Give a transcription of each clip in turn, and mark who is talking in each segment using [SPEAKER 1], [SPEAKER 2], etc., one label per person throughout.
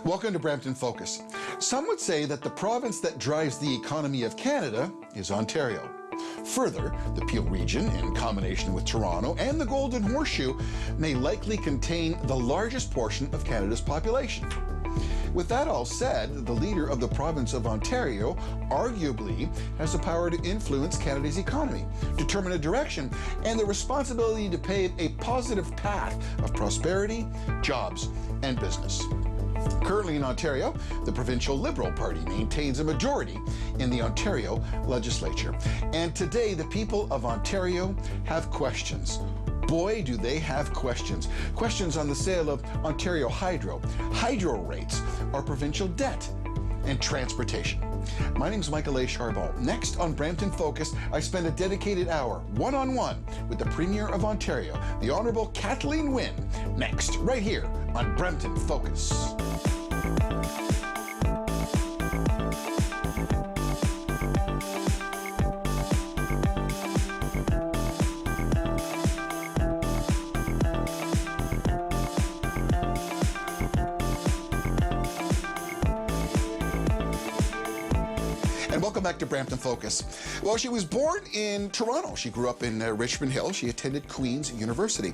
[SPEAKER 1] Welcome to Brampton Focus. Some would say that the province that drives the economy of Canada is Ontario. Further, the Peel region, in combination with Toronto and the Golden Horseshoe, may likely contain the largest portion of Canada's population. With that all said, the leader of the province of Ontario arguably has the power to influence Canada's economy, determine a direction, and the responsibility to pave a positive path of prosperity, jobs, and business. Currently in Ontario, the provincial Liberal Party maintains a majority in the Ontario legislature. And today, the people of Ontario have questions. Boy, do they have questions. Questions on the sale of Ontario Hydro rates, our provincial debt, and transportation. My name is Michael A. Charbon. Next on Brampton Focus, I spend a dedicated hour one-on-one with the Premier of Ontario, the Honourable Kathleen Wynne. Next, right here on Brampton Focus. Welcome back to Brampton Focus. Well, she was born in Toronto. She grew up in Richmond Hill. She attended Queen's University.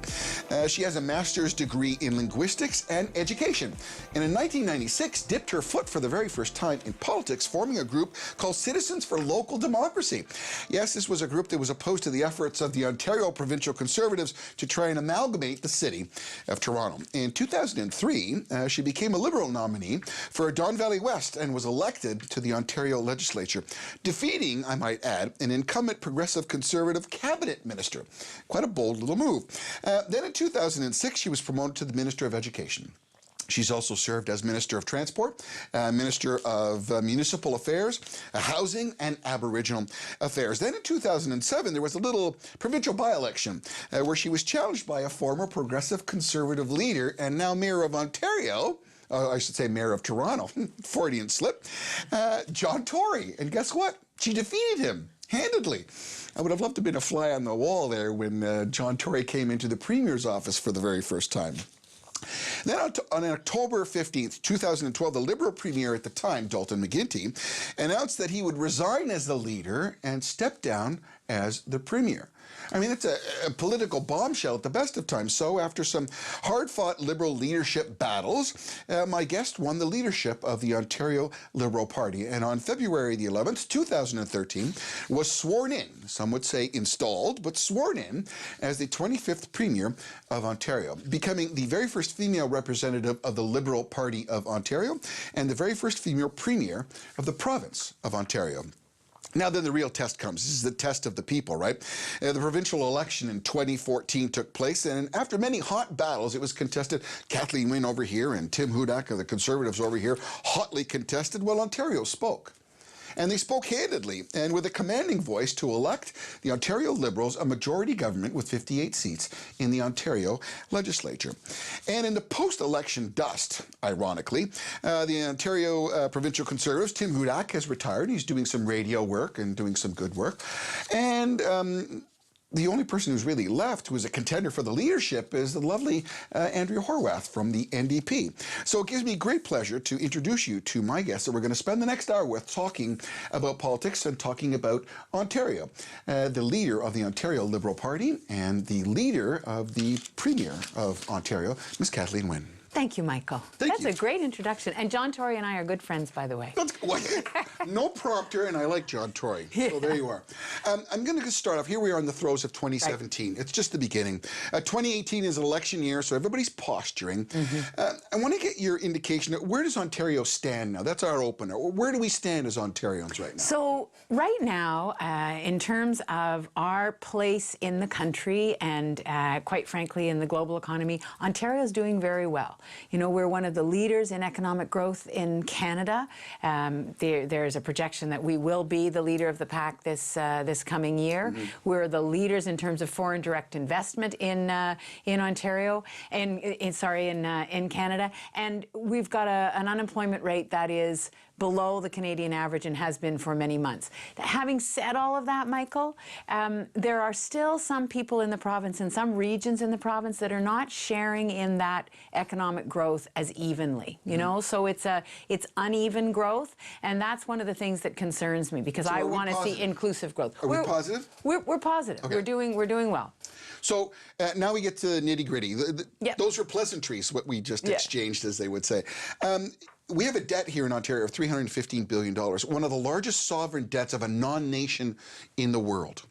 [SPEAKER 1] She has a master's degree in linguistics and education. And in 1996, dipped her foot for the very first time in politics, forming a group called Citizens for Local Democracy. Yes, this was a group that was opposed to the efforts of the Ontario Provincial Conservatives to try and amalgamate the city of Toronto. In 2003, she became a Liberal nominee for Don Valley West and was elected to the Ontario legislature, defeating, I might add, an incumbent Progressive Conservative cabinet minister. Quite a bold little move. Then in 2006, she was promoted to the Minister of Education. She's also served as Minister of Transport, Minister of Municipal Affairs, Housing, and Aboriginal Affairs. Then in 2007, there was a little provincial by-election where she was challenged by a former Progressive Conservative leader and now Mayor of Ontario, I should say Mayor of Toronto, Freudian slip, John Tory. And guess what? She defeated him handedly. I would have loved to have been a fly on the wall there when John Tory came into the Premier's office for the very first time. Then on October 15th, 2012, the Liberal Premier at the time, Dalton McGuinty, announced that he would resign as the leader and step down as the Premier. I mean, it's a political bombshell at the best of times. So after some hard-fought Liberal leadership battles, my guest won the leadership of the Ontario Liberal Party. And on February the 11th, 2013, was sworn in, some would say installed, but sworn in as the 25th Premier of Ontario, becoming the very first female representative of the Liberal Party of Ontario and the very first female Premier of the province of Ontario. Now then the real test comes. This is the test of the people, right? The provincial election in 2014 took place, and after many hot battles, it was contested. Kathleen Wynne over here and Tim Hudak of the Conservatives over here, hotly contested. Well, Ontario spoke. And they spoke handedly and with a commanding voice to elect the Ontario Liberals a majority government with 58 seats in the Ontario legislature. And in the post-election dust, ironically, the Ontario Provincial Conservatives, Tim Hudak, has retired. He's doing some radio work and doing some good work. And the only person who's really left who is a contender for the leadership is the lovely Andrea Horwath from the NDP. So it gives me great pleasure to introduce you to my guest that we're going to spend the next hour with talking about politics and talking about Ontario. The leader of the Ontario Liberal Party and the leader of the Premier of Ontario, Ms. Kathleen Wynne.
[SPEAKER 2] Thank you, Michael. That's a great introduction. And John Tory and I are good friends, by the way.
[SPEAKER 1] No prompter, and I like John Tory. Yeah. So there you are. I'm going to start off. Here we are in the throes of 2017. Right. It's just the beginning. 2018 is an election year, so everybody's posturing. I want to get your indication. Where does Ontario stand now? That's our opener. Where do we stand as Ontarians right now?
[SPEAKER 2] So right now, in terms of our place in the country and quite frankly in the global economy, Ontario is doing very well. You know, we're one of the leaders in economic growth in Canada. There's a projection that we will be the leader of the pack this coming year. We're the leaders in terms of foreign direct investment in Ontario and in Canada, and we've got an unemployment rate that is below the Canadian average and has been for many months. Having said all of that, Michael, there are still some people in the province and some regions in the province that are not sharing in that economic growth as evenly, you know? So it's uneven growth, and that's one of the things that concerns me, because I want to see inclusive growth.
[SPEAKER 1] Are we positive?
[SPEAKER 2] We're positive.
[SPEAKER 1] Okay.
[SPEAKER 2] We're doing well.
[SPEAKER 1] So now we get to nitty-gritty.
[SPEAKER 2] Yep.
[SPEAKER 1] Those are pleasantries, what we just exchanged, as they would say. We have a debt here in Ontario of $315 billion, one of the largest sovereign debts of a non-nation in the world.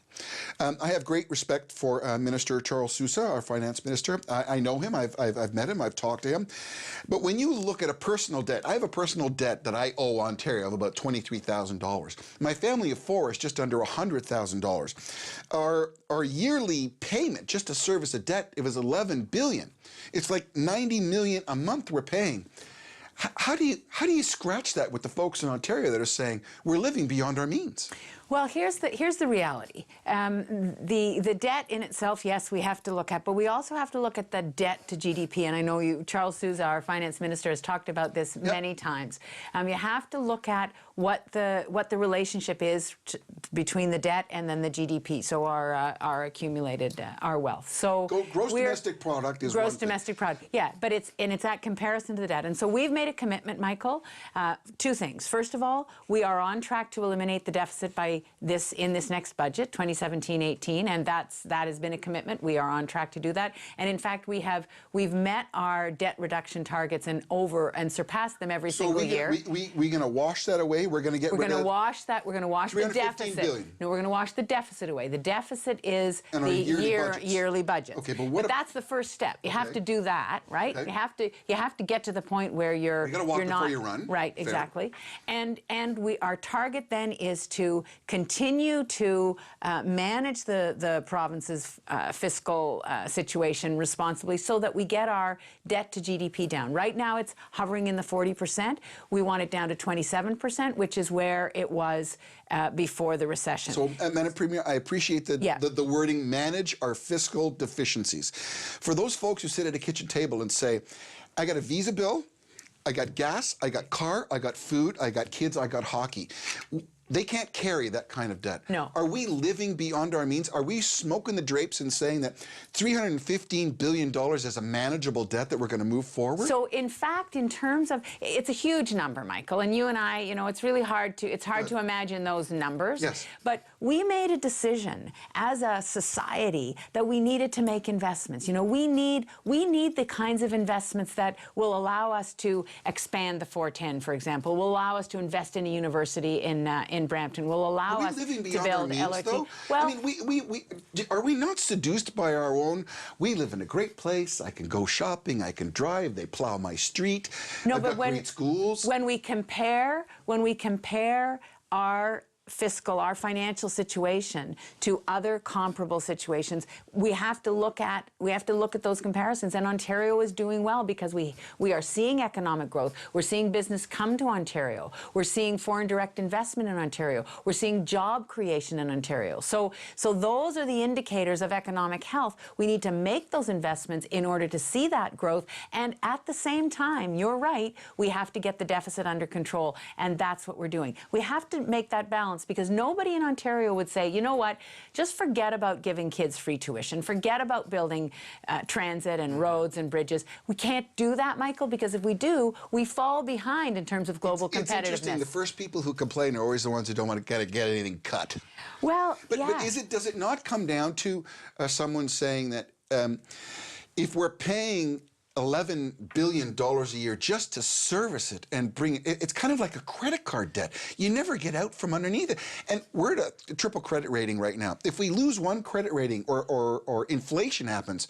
[SPEAKER 1] I have great respect for Minister Charles Sousa, our finance minister. I know him. I've met him. I've talked to him. But when you look at a personal debt, I have a personal debt that I owe Ontario of about $23,000. My family of four is just under $100,000. Our yearly payment just to service a debt, it was $11 billion. It's like $90 million a month we're paying. How do you scratch that with the folks in Ontario that are saying we're living beyond our means?
[SPEAKER 2] Well, here's the reality. The debt in itself, yes, we have to look at, but we also have to look at the debt to GDP. And I know Charles Sousa, our finance minister, has talked about this many times. You have to look at what the relationship is between the debt and then the GDP. So our accumulated our wealth. So
[SPEAKER 1] gross domestic product is
[SPEAKER 2] gross domestic product. Yeah, but it's that comparison to the debt. And so we've made a commitment, Michael. Two things. First of all, we are on track to eliminate the deficit by in this next budget, 2017-18, and that has been a commitment. We are on track to do that. And in fact, we've met our debt reduction targets and surpassed them every single year.
[SPEAKER 1] We're going to wash that away. We're going to get rid of.
[SPEAKER 2] We're going to wash that. We're going to wash the deficit.
[SPEAKER 1] Billion.
[SPEAKER 2] No, we're going to wash the deficit away. The deficit is the yearly budget.
[SPEAKER 1] Okay,
[SPEAKER 2] but that's the first step. You have to do that, right?
[SPEAKER 1] Okay.
[SPEAKER 2] You have to get to the point where you're
[SPEAKER 1] walk
[SPEAKER 2] not
[SPEAKER 1] before you run.
[SPEAKER 2] Right,
[SPEAKER 1] Fair.
[SPEAKER 2] exactly. And our target then is to continue to manage the province's fiscal situation responsibly, so that we get our debt to GDP down. Right now it's hovering in the 40%. We want it down to 27%, which is where it was before the recession.
[SPEAKER 1] So, Madam Premier, I appreciate the wording, manage our fiscal deficiencies. For those folks who sit at a kitchen table and say, I got a visa bill, I got gas, I got car, I got food, I got kids, I got hockey. They can't carry that kind of debt.
[SPEAKER 2] No.
[SPEAKER 1] Are we living beyond our means? Are we smoking the drapes and saying that $315 billion is a manageable debt that we're going to move forward?
[SPEAKER 2] So, in fact, in terms of, it's a huge number, Michael, and you and I, it's really hard to imagine those numbers.
[SPEAKER 1] Yes.
[SPEAKER 2] But we made a decision as a society that we needed to make investments. We need the kinds of investments that will allow us to expand the 410, for example, will allow us to invest in a university in Brampton, will allow us to build LRT.
[SPEAKER 1] Though?
[SPEAKER 2] Well,
[SPEAKER 1] I mean, are we not seduced by our own? We live in a great place. I can go shopping. I can drive. They plow my street.
[SPEAKER 2] No,
[SPEAKER 1] I've
[SPEAKER 2] but
[SPEAKER 1] got great schools.
[SPEAKER 2] When we compare our financial situation to other comparable situations, we have to look at those comparisons. And Ontario is doing well because we are seeing economic growth. We're seeing business come to Ontario. We're seeing foreign direct investment in Ontario. We're seeing job creation in Ontario. So those are the indicators of economic health. We need to make those investments in order to see that growth. And at the same time, you're right, we have to get the deficit under control. And that's what we're doing. We have to make that balance, because nobody in Ontario would say, you know what, just forget about giving kids free tuition, forget about building transit and roads and bridges. We can't do that, Michael, because if we do, we fall behind in terms of global competitiveness.
[SPEAKER 1] It's interesting. The first people who complain are always the ones who don't want to get anything cut.
[SPEAKER 2] Well,
[SPEAKER 1] but does it not come down to someone saying that if we're paying $11 billion a year just to service it and bring it, it's kind of like a credit card debt. You never get out from underneath it. And we're at a triple credit rating right now. If we lose one credit rating or inflation happens,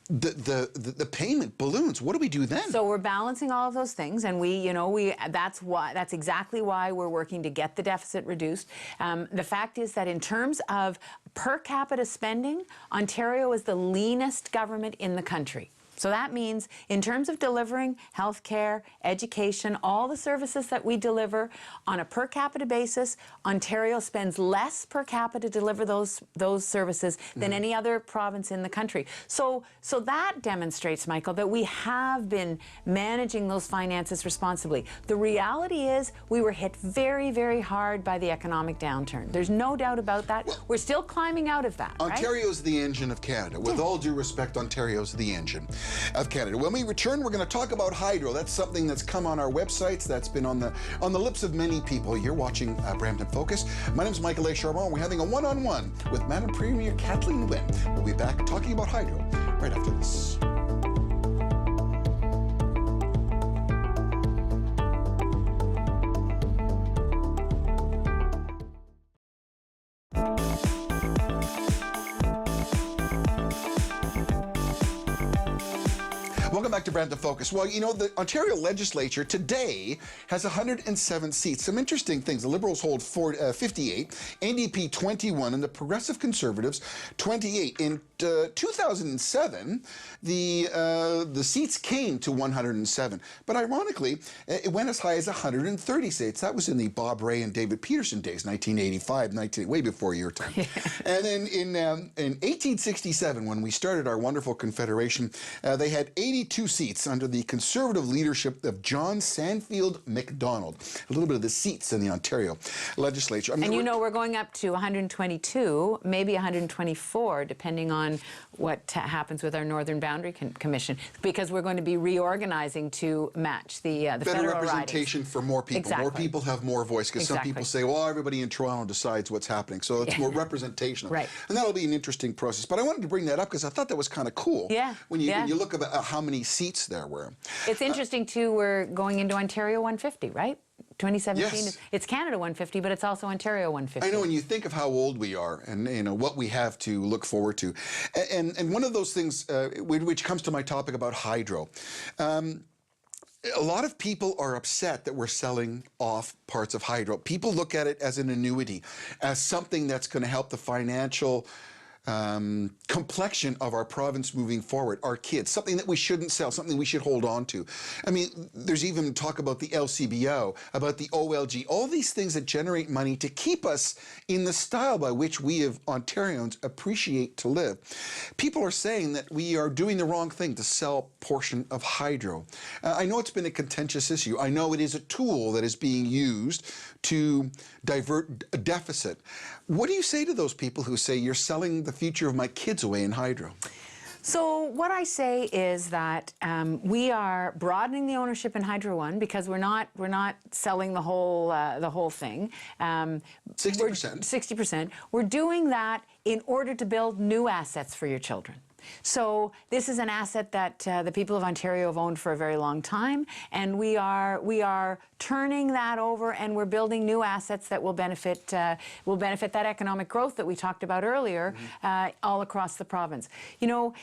[SPEAKER 1] the payment balloons. What do we do then?
[SPEAKER 2] So we're balancing all of those things, and that's exactly why we're working to get the deficit reduced. The fact is that in terms of per capita spending, Ontario is the leanest government in the country. So that means in terms of delivering healthcare, education, all the services that we deliver on a per capita basis, Ontario spends less per capita to deliver those services than any other province in the country. So that demonstrates, Michael, that we have been managing those finances responsibly. The reality is we were hit very, very hard by the economic downturn. There's no doubt about that. We're still climbing out of that, right?
[SPEAKER 1] Ontario's the engine of Canada. With all due respect, Ontario's the engine of Canada. When we return, we're going to talk about hydro. That's something that's come on our websites. That's been on the lips of many people. You're watching Brampton Focus. My name's Michael A. Charbon. We're having a one-on-one with Madam Premier Kathleen Wynne. We'll be back talking about hydro right after this. Welcome back to Brampton Focus. Well, you know, the Ontario legislature today has 107 seats. Some interesting things. The Liberals hold 58, NDP 21, and the Progressive Conservatives 28. In 2007, the seats came to 107, but ironically, it went as high as 130 seats. That was in the Bob Rae and David Peterson days, 1985, way before your time. And then in 1867, when we started our wonderful confederation, they had 82 seats under the Conservative leadership of John Sandfield MacDonald. A little bit of the seats in the Ontario legislature. I mean,
[SPEAKER 2] and you know, we're going up to 122, maybe 124, depending on what happens with our Northern Boundary Commission, because we're going to be reorganizing to match the
[SPEAKER 1] better
[SPEAKER 2] federal
[SPEAKER 1] representation
[SPEAKER 2] ridings.
[SPEAKER 1] For more people.
[SPEAKER 2] Exactly.
[SPEAKER 1] More people have more voice, because some people say, well, everybody in Toronto decides what's happening, so it's more representational.
[SPEAKER 2] Right.
[SPEAKER 1] And that'll be an interesting process. But I wanted to bring that up because I thought that was kind of cool.
[SPEAKER 2] Yeah.
[SPEAKER 1] When you look at how many seats there were.
[SPEAKER 2] It's interesting too. We're going into Ontario 150, right? 2017.
[SPEAKER 1] Yes.
[SPEAKER 2] It's Canada 150, but it's also Ontario 150.
[SPEAKER 1] I know, and you think of how old we are, and you know what we have to look forward to, and one of those things which comes to my topic about hydro. A lot of people are upset that we're selling off parts of hydro. People look at it as an annuity, as something that's going to help the financial complexion of our province moving forward, our kids, something that we shouldn't sell, something we should hold on to. I mean, there's even talk about the LCBO, about the OLG, all these things that generate money to keep us in the style by which we as Ontarians appreciate to live. People are saying that we are doing the wrong thing to sell a portion of hydro. I know it's been a contentious issue. I know it is a tool that is being used to divert a deficit. What do you say to those people who say you're selling the future of my kids away in hydro?
[SPEAKER 2] So what I say is that we are broadening the ownership in Hydro One because we're not selling the whole thing.
[SPEAKER 1] 60%.
[SPEAKER 2] 60%. We're doing that in order to build new assets for your children. So this is an asset that the people of Ontario have owned for a very long time, and we are turning that over, and we're building new assets that will benefit that economic growth that we talked about earlier, all across the province. You know,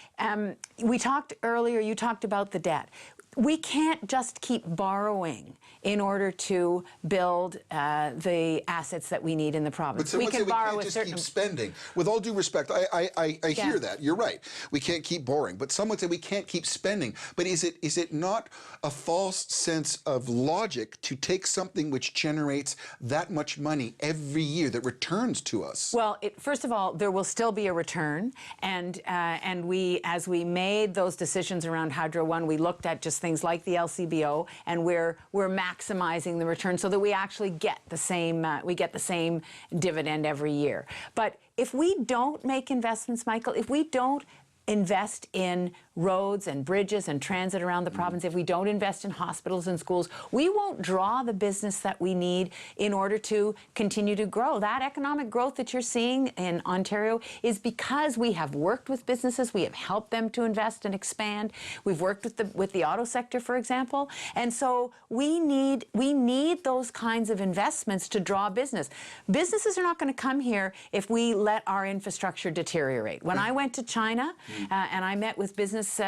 [SPEAKER 2] we talked earlier. You talked about the debt. We can't just keep borrowing in order to build the assets that we need in the province.
[SPEAKER 1] But we can borrow with certain. Keep spending. With all due respect, I hear that. You're right. We can't keep borrowing. But some would say we can't keep spending. But is it not a false sense of logic to take something which generates that much money every year that returns to us? Well,
[SPEAKER 2] first of all, there will still be a return, and we, as we made those decisions around Hydro One, we looked at just things like the LCBO, and we're maximizing the return so that we actually get the same dividend every year. But if we don't make investments, Michael, if we don't invest in roads and bridges and transit around the province, if we don't invest in hospitals and schools, we won't draw the business that we need in order to continue to grow. That economic growth that you're seeing in Ontario is because we have worked with businesses, we have helped them to invest and expand. We've worked with the auto sector, for example, and so we need those kinds of investments to draw business. Businesses are not going to come here if we let our infrastructure deteriorate. When I went to China, and I met with business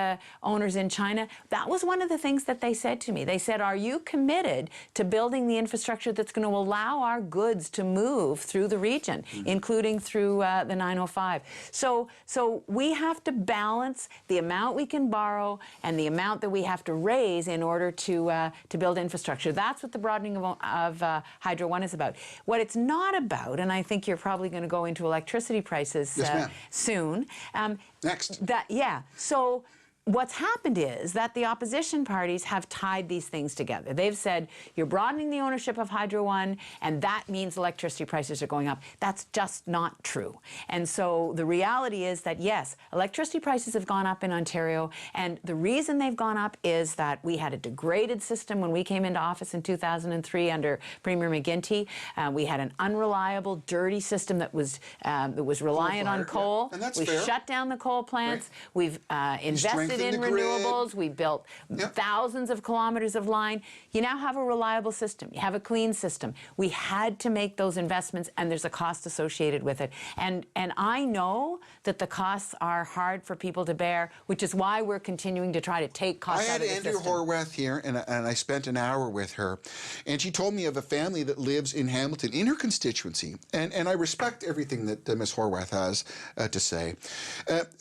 [SPEAKER 2] owners in China, that was one of the things that they said to me. They said, are you committed to building the infrastructure that's going to allow our goods to move through the region, including through the 905? So we have to balance the amount we can borrow and the amount that we have to raise in order to build infrastructure. That's what the broadening of Hydro One is about. What it's not about, and I think you're probably going to go into electricity prices soon.
[SPEAKER 1] Next.
[SPEAKER 2] So what's happened is that the opposition parties have tied these things together. They've said, you're broadening the ownership of Hydro One, and that means electricity prices are going up. That's just not true. And so the reality is that, yes, electricity prices have gone up in Ontario, and the reason they've gone up is that we had a degraded system when we came into office in 2003 under Premier McGuinty. We had an unreliable, dirty system that was reliant on coal.
[SPEAKER 1] And that's
[SPEAKER 2] we
[SPEAKER 1] fair.
[SPEAKER 2] shut down the coal plants. We've invested in renewables. We built thousands of kilometers of line. You now have a reliable system. You have a clean system. We had to make those investments, and there's a cost associated with it. And I know that the costs are hard for people to bear, which is why we're continuing to try to take costs out of the system.
[SPEAKER 1] I had Andrew Horwath here, and I spent an hour with her, and she told me of a family that lives in Hamilton, in her constituency, and I respect everything that Ms. Horwath has to say.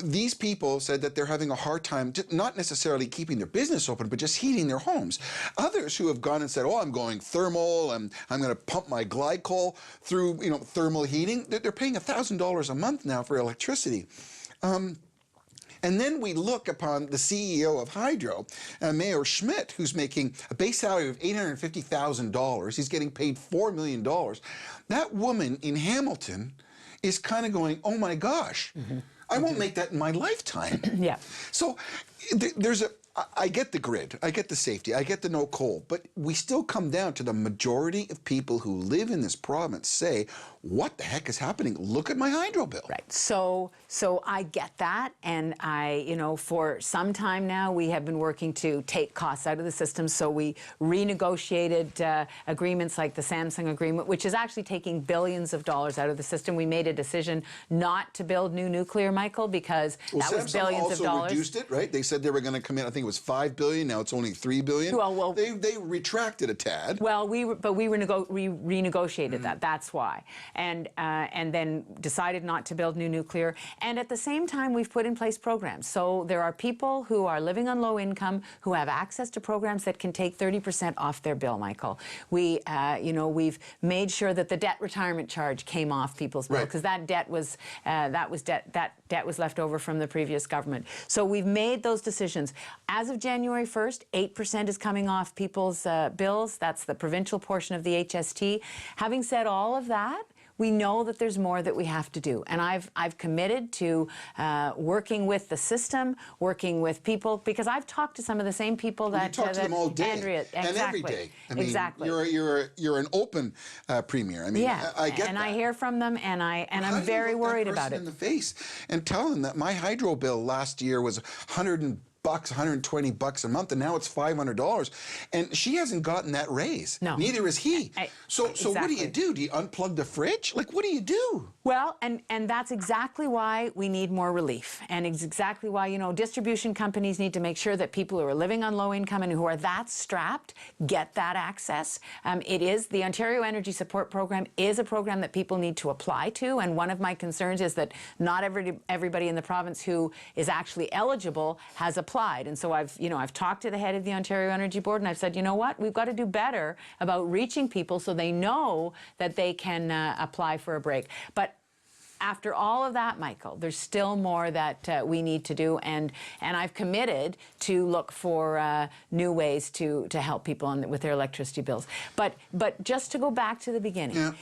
[SPEAKER 1] These people said that they're having a hard time, not necessarily keeping their business open, but just heating their homes. Others who have gone and said, oh, I'm going thermal, and I'm going to pump my glycol through, thermal heating. They're paying $1,000 a month now for electricity. And then we look upon the CEO of Hydro, Mayor Schmidt, who's making a base salary of $850,000. He's getting paid $4 million. That woman in Hamilton is kind of going, oh my gosh, I won't make that in my lifetime. So I get the grid, I get the safety, I get the no coal, but we still come down to the majority of people who live in this province say, what the heck is happening? Look at my hydro bill.
[SPEAKER 2] Right. So I get that, and for some time now we have been working to take costs out of the system. So we renegotiated agreements like the Samsung agreement, which is actually taking billions of dollars out of the system. We made a decision not to build new nuclear, Michael, because that was billions of dollars.
[SPEAKER 1] Samsung also reduced it, right? They said they were going to come in, I think it was $5 billion. Now it's only $3 billion.
[SPEAKER 2] Well,
[SPEAKER 1] they retracted a tad.
[SPEAKER 2] Well, we renegotiated that. That's why. And then decided not to build new nuclear. And at the same time, we've put in place programs. So there are people who are living on low income who have access to programs that can take 30% off their bill, Michael. We've made sure that the debt retirement charge came off people's bill, because that debt was debt was left over from the previous government. So we've made those decisions. As of January 1st, 8% is coming off people's bills. That's the provincial portion of the HST. Having said all of that, we know that there's more that we have to do, and I've committed to working with the system, working with people, because I've talked to some of the same people that
[SPEAKER 1] you talk to them all day,
[SPEAKER 2] Andrea,
[SPEAKER 1] and every day. I mean,
[SPEAKER 2] exactly.
[SPEAKER 1] You're an open premier. I mean, I get
[SPEAKER 2] and
[SPEAKER 1] that.
[SPEAKER 2] I hear from them, and I'm very worried about it.
[SPEAKER 1] In the face and tell them that my hydro bill last year was $120 a month, and now it's $500, and she hasn't gotten that raise. No, neither has he. So what do? Do you unplug the fridge? Like, what do you do?
[SPEAKER 2] Well, and that's exactly why we need more relief, and it's exactly why distribution companies need to make sure that people who are living on low income and who are that strapped get that access. It is the Ontario Energy Support Program is a program that people need to apply to, and one of my concerns is that not everybody in the province who is actually eligible has applied. And so I've talked to the head of the Ontario Energy Board, and I've said, you know what, we've got to do better about reaching people so they know that they can apply for a break. But after all of that, Michael, there's still more that we need to do, and I've committed to look for new ways to help people with their electricity bills. But just to go back to the beginning,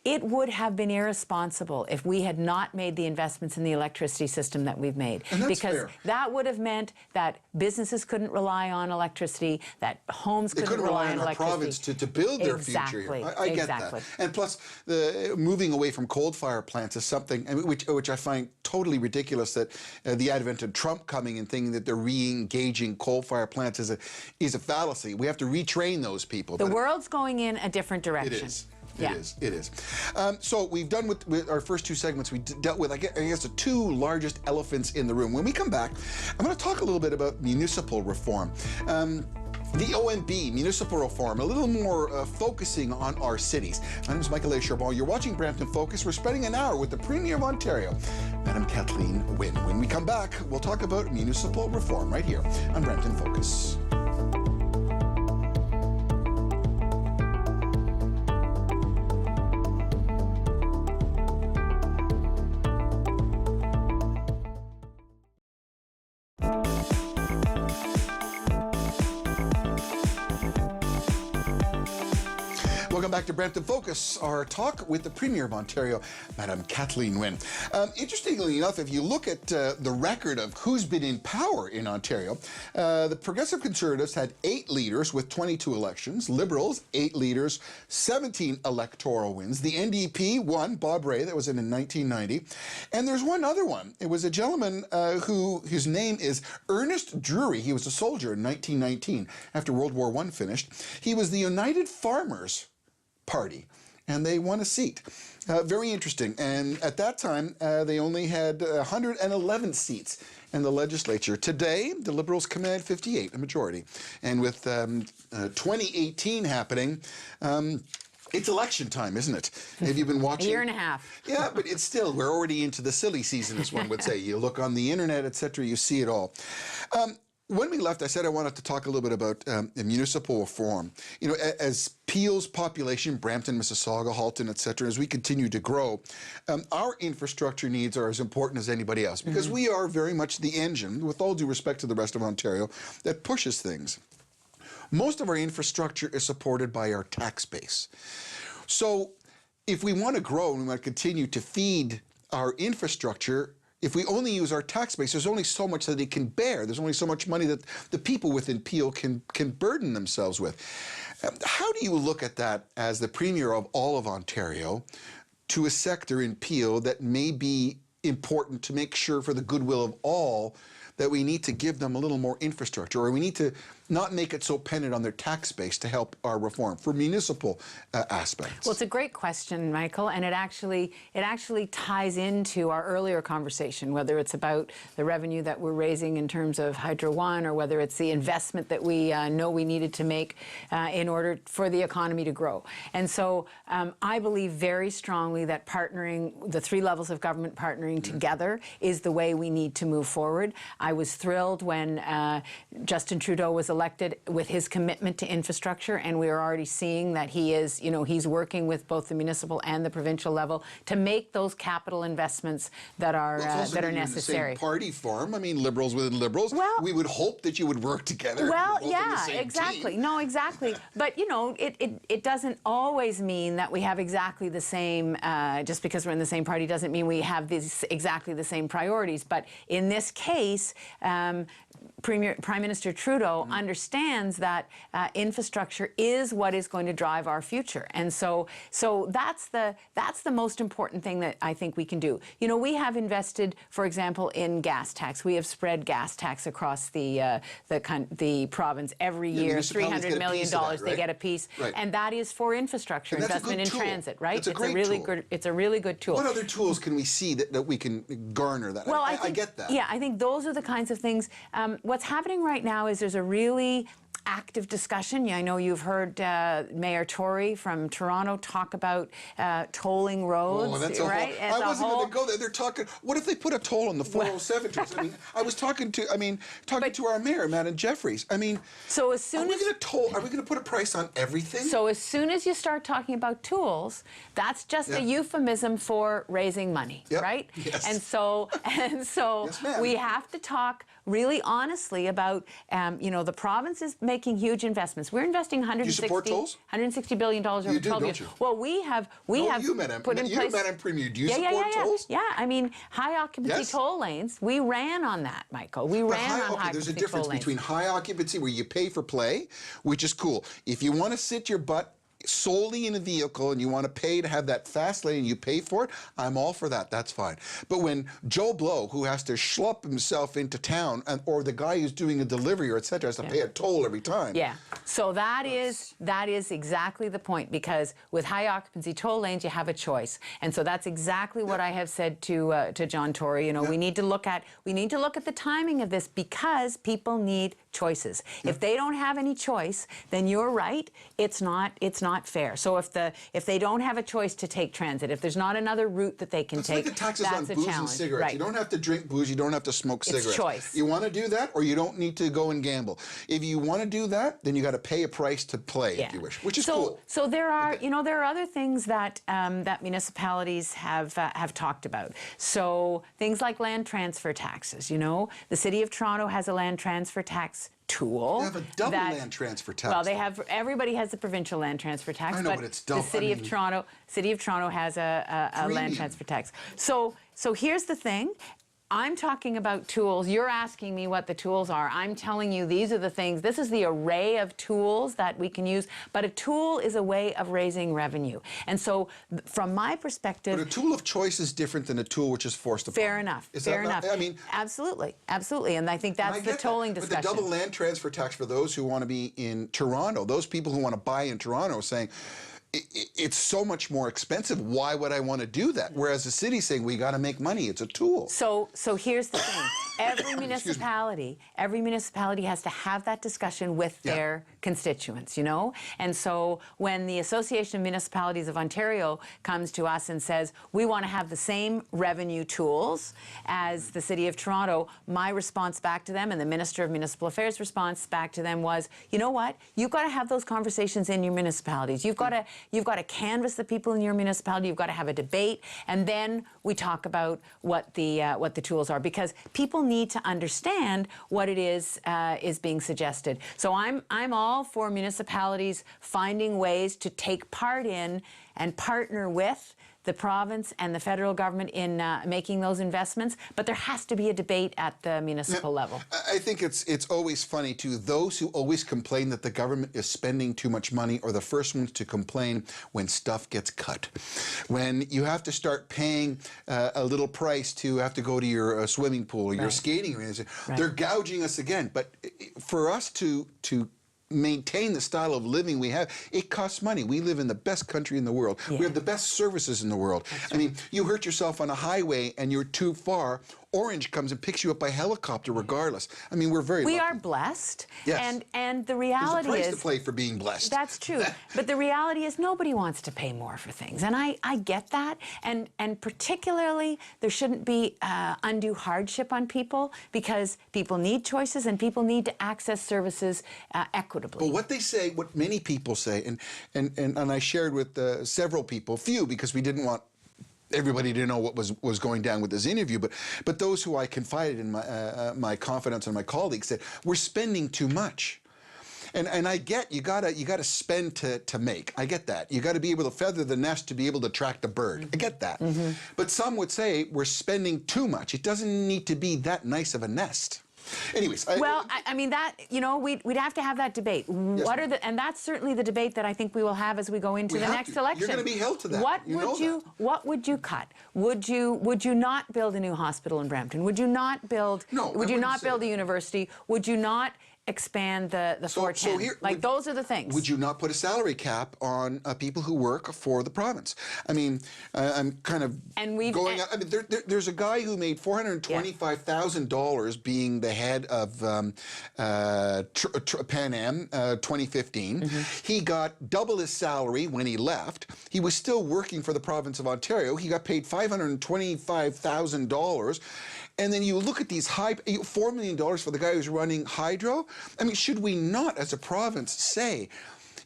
[SPEAKER 2] it would have been irresponsible if we had not made the investments in the electricity system that we've made.
[SPEAKER 1] And that's
[SPEAKER 2] because
[SPEAKER 1] fair.
[SPEAKER 2] That would have meant that businesses couldn't rely on electricity, that homes couldn't rely on electricity.
[SPEAKER 1] Our province to build their future here. I get that. And plus, the moving away from coal-fired plants is something which I find totally ridiculous, that the advent of Trump coming and thinking that they're re-engaging coal-fired plants is a fallacy. We have to retrain those people.
[SPEAKER 2] The world's going in a different direction.
[SPEAKER 1] It is.
[SPEAKER 2] Yeah.
[SPEAKER 1] It is. So we've done with our first two segments. We dealt with, I guess, the two largest elephants in the room. When we come back, I'm going to talk a little bit about municipal reform. The OMB, municipal reform, a little more focusing on our cities. My name is Michael Charbon. You're watching Brampton Focus. We're spending an hour with the Premier of Ontario, Madam Kathleen Wynne. When we come back, we'll talk about municipal reform right here on Brampton Focus. Welcome back to Brampton Focus, our talk with the Premier of Ontario, Madam Kathleen Wynne. Interestingly enough, if you look at the record of who's been in power in Ontario, the Progressive Conservatives had 8 leaders with 22 elections, Liberals 8 leaders, 17 electoral wins. The NDP won, Bob Rae, that was in 1990. And there's one other one. It was a gentleman whose name is Ernest Drury. He was a soldier in 1919 after World War I finished. He was the United Farmers Party, and they won a seat. Very interesting. And at that time, they only had 111 seats in the legislature. Today, the Liberals command 58, a majority. And with 2018 happening, it's election time, isn't it? Have you been watching?
[SPEAKER 2] A year and a half.
[SPEAKER 1] Yeah, but it's still, we're already into the silly season, as one would say. You look on the internet, etc., you see it all. When we left, I said I wanted to talk a little bit about municipal reform. You know, as Peel's population, Brampton, Mississauga, Halton, etc., as we continue to grow, our infrastructure needs are as important as anybody else because we are very much the engine, with all due respect to the rest of Ontario, that pushes things. Most of our infrastructure is supported by our tax base. So if we want to grow and we want to continue to feed our infrastructure, if we only use our tax base, there's only so much that it can bear. There's only so much money that the people within Peel can burden themselves with. How do you look at that as the Premier of all of Ontario to a sector in Peel that may be important to make sure for the goodwill of all that we need to give them a little more infrastructure, or we need to not make it so dependent on their tax base to help our reform for municipal aspects?
[SPEAKER 2] Well, it's a great question, Michael, and it actually ties into our earlier conversation, whether it's about the revenue that we're raising in terms of Hydro One, or whether it's the investment that we know we needed to make in order for the economy to grow. And so I believe very strongly that partnering, the 3 levels of government partnering together is the way we need to move forward. I was thrilled when Justin Trudeau was elected with his commitment to infrastructure, and we are already seeing that he is, you know, he's working with both the municipal and the provincial level to make those capital investments that are necessary.
[SPEAKER 1] The same party form. I mean, Liberals within Liberals.
[SPEAKER 2] Well,
[SPEAKER 1] we would hope that you would work together.
[SPEAKER 2] Well,
[SPEAKER 1] both
[SPEAKER 2] yeah,
[SPEAKER 1] on the same
[SPEAKER 2] exactly.
[SPEAKER 1] team.
[SPEAKER 2] No, exactly. But you know, it doesn't always mean that we have exactly the same. Just because we're in the same party doesn't mean we have exactly the same priorities. But in this case, Prime Minister Trudeau understands that infrastructure is what is going to drive our future, and so that's the most important thing that I think we can do. You know, we have invested, for example, in gas tax. We have spread gas tax across the province every year. $300 million they get a piece, and that is for infrastructure investment in transit. Right?
[SPEAKER 1] It's a really good.
[SPEAKER 2] It's a really good tool.
[SPEAKER 1] What other tools can we see that we can garner that?
[SPEAKER 2] Well,
[SPEAKER 1] I get that.
[SPEAKER 2] Yeah, I think those are the kinds of things. What's happening right now is there's a really active discussion. I know you've heard Mayor Tory from Toronto talk about tolling roads,
[SPEAKER 1] oh, that's
[SPEAKER 2] right?
[SPEAKER 1] I wasn't going to go there. They're talking. What if they put a toll on the 407? I mean, I was talking to our mayor, Madam Jeffries. I mean,
[SPEAKER 2] so as soon as
[SPEAKER 1] are we going to put a price on everything?
[SPEAKER 2] So as soon as you start talking about tools, that's just a euphemism for raising money, right?
[SPEAKER 1] Yes.
[SPEAKER 2] And so yes, we have to talk really honestly about, you know, the province is making huge investments. We're investing $160 billion over 12 years. Well, we have put in place.
[SPEAKER 1] Madam Premier, do you support tolls?
[SPEAKER 2] Yeah, I mean, high occupancy toll lanes. We ran on that, Michael. We ran on high occupancy.
[SPEAKER 1] There's a difference between high occupancy, where you pay for play, which is cool. If you want to sit your butt solely in a vehicle and you want to pay to have that fast lane and you pay for it, I'm all for that. That's fine. But when Joe Blow, who has to schlup himself into town, or the guy who's doing a delivery or etc., has to pay a toll every time.
[SPEAKER 2] Yeah. So that is exactly the point, because with high occupancy toll lanes, you have a choice. And so that's exactly what I have said to John Tory. You know, we need to look at the timing of this, because people need choices. If they don't have any choice, then you're right, it's not fair. So if they don't have a choice to take transit, if there's not another route that they can take,
[SPEAKER 1] like the taxes
[SPEAKER 2] that's
[SPEAKER 1] on
[SPEAKER 2] a
[SPEAKER 1] booze
[SPEAKER 2] challenge.
[SPEAKER 1] and cigarettes.
[SPEAKER 2] Right.
[SPEAKER 1] You don't have to drink booze, you don't have to smoke cigarettes.
[SPEAKER 2] It's choice.
[SPEAKER 1] You want to do that, or you don't need to go and gamble. If you want to do that, then you got to pay a price to play, if you wish, which is cool.
[SPEAKER 2] So there are, you know, there are other things that that municipalities have talked about. So things like land transfer taxes. You know, the City of Toronto has a land transfer tax tool.
[SPEAKER 1] They have a double land transfer tax.
[SPEAKER 2] Well, they have. Everybody has the provincial land transfer tax.
[SPEAKER 1] I know, but it's double.
[SPEAKER 2] The City of Toronto has a land transfer tax. So here's the thing. I'm talking about tools. You're asking me what the tools are. I'm telling you these are the things. This is the array of tools that we can use. But a tool is a way of raising revenue. And so from my perspective...
[SPEAKER 1] But a tool of choice is different than a tool which is forced upon.
[SPEAKER 2] Fair enough. Fair enough.
[SPEAKER 1] I mean...
[SPEAKER 2] Absolutely. Absolutely. And I think that's the tolling discussion.
[SPEAKER 1] But the double land transfer tax for those who want to be in Toronto, those people who want to buy in Toronto saying... It's so much more expensive. Why would I want to do that? Whereas the city's saying we got to make money. It's a tool.
[SPEAKER 2] So here's the thing. Every municipality has to have that discussion with their constituents, you know? And so when the Association of Municipalities of Ontario comes to us and says, we want to have the same revenue tools as the City of Toronto, my response back to them and the Minister of Municipal Affairs' response back to them was, you know what? You've got to have those conversations in your municipalities. You've got to canvass the people in your municipality. You've got to have a debate, and then we talk about what the tools are, because people need to understand what it is being suggested. So I'm all for municipalities finding ways to take part in and partner with the province and the federal government in making those investments, but there has to be a debate at the municipal level.
[SPEAKER 1] I think it's always funny, too, those who always complain that the government is spending too much money are the first ones to complain when stuff gets cut. When you have to start paying a little price to have to go to your swimming pool or your skating arena, they're gouging us again. But for us to maintain the style of living we have, it costs money. We live in the best country in the world. We have the best services in the world. I mean, you hurt yourself on a highway and you're too far, Orange comes and picks you up by helicopter regardless. I mean, we're very lucky.
[SPEAKER 2] We are blessed.
[SPEAKER 1] Yes.
[SPEAKER 2] And the reality
[SPEAKER 1] There's a price
[SPEAKER 2] is...
[SPEAKER 1] to play for being blessed.
[SPEAKER 2] That's true. But the reality is nobody wants to pay more for things. And I get that. And particularly, there shouldn't be undue hardship on people, because people need choices and people need to access services equitably.
[SPEAKER 1] But what they say, what many people say, and I shared with several people, few because we didn't want everybody to know what was going down with this interview, but those who I confided in my confidence and my colleagues said, we're spending too much. And I get you gotta spend to make. I get that. You gotta be able to feather the nest to be able to attract the bird. I get that. But some would say we're spending too much. It doesn't need to be that nice of a nest. Anyways,
[SPEAKER 2] I mean that, you know, we'd have to have that debate.
[SPEAKER 1] Yes,
[SPEAKER 2] and that's certainly the debate that I think we will have as we go into the next election.
[SPEAKER 1] You're going to be held to that.
[SPEAKER 2] What would you cut? Would you not build a new hospital in Brampton? Would you not build?
[SPEAKER 1] No,
[SPEAKER 2] would you not build a university? Would you not expand the 410? Those are the things.
[SPEAKER 1] Would you not put a salary cap on people who work for the province? I mean, I'm kind of going out. I mean, there's a guy who made $425,000 being the head of Pan Am 2015. He got double his salary when he left. He was still working for the province of Ontario. He got paid $525,000. And then you look at these $4 million for the guy who's running hydro. I mean, should we not, as a province, say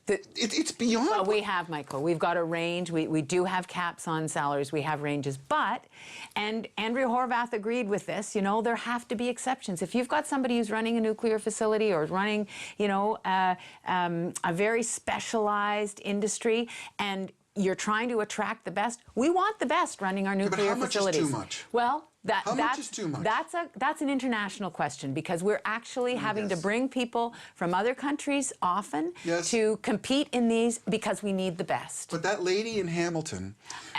[SPEAKER 1] that it's beyond?
[SPEAKER 2] Well, we have, Michael. We've got a range. We do have caps on salaries. We have ranges. But, and Andrea Horwath agreed with this, you know, there have to be exceptions. If you've got somebody who's running a nuclear facility or running, you know, a very specialized industry, and you're trying to attract the best. We want the best running our nuclear facilities.
[SPEAKER 1] But how much is too much?
[SPEAKER 2] Well,
[SPEAKER 1] How much is too much?
[SPEAKER 2] That's an international question, because we're actually having to bring people from other countries often to compete in these, because we need the best.
[SPEAKER 1] But that lady in Hamilton,